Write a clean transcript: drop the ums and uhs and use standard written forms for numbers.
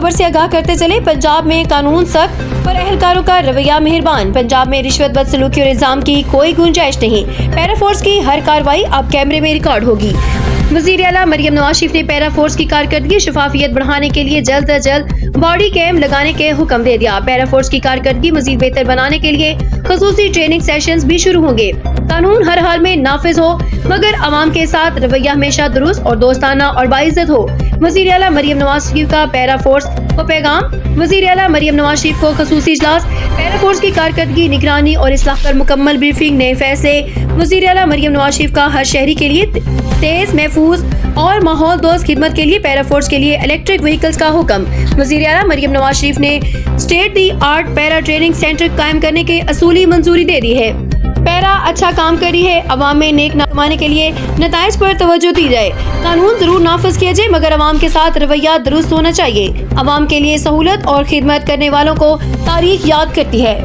खबर से आगाह करते चले। पंजाब में कानून सख्त पर एहलकारों का रवैया मेहरबान। पंजाब में रिश्वत बदसलूकी और इल्जाम की कोई गुंजाइश नहीं। पैरा फोर्स की हर कार्रवाई अब कैमरे में रिकॉर्ड होगी। वज़ीर आला मरियम नवाज शरीफ ने पैरा फोर्स की कारकर्दगी शफाफियत बढ़ाने के लिए जल्द अज जल्द बॉडी कैम लगाने के हुक्म दे दिया। पैरा फोर्स की कारकर्दगी मजीद बेहतर बनाने के लिए खसूसी ट्रेनिंग सेशंस भी शुरू होंगे। कानून हर हाल में नाफिज हो मगर अवाम के साथ रवैया हमेशा दुरुस्त और दोस्ताना और बाइज्जत हो। वज़ीर आला मरियम नवाज शरीफ का पैरा फोर्स को पैगाम। वज़ीर आला मरियम नवाज शरीफ को खसूसी इजलास। पैरा फोर्स की कारकर्दगी, निगरानी और इस्लाह पर मुकम्मल ब्रीफिंग, नए फैसले। वज़ीर आला मरियम नवाज शरीफ का हर शहरी के लिए तेज, महफूज और माहौल दोस्त खिदमत के लिए पैरा फोर्स के लिए इलेक्ट्रिक व्हीकल्स का हुक्म। वज़ीर आला मरियम नवाज शरीफ ने स्टेट दी आर्ट पैरा ट्रेनिंग सेंटर कायम करने के असूली मंजूरी दे दी है। पैरा अच्छा काम करी है। अवाम में नेक नाम कमाने के लिए नताइज पर तवज्जो दी जाए। कानून जरूर नाफिज किया जाए मगर अवाम के साथ रवैया दुरुस्त होना चाहिए। अवाम के लिए सहूलत और खिदमत करने वालों को तारीख याद करती है।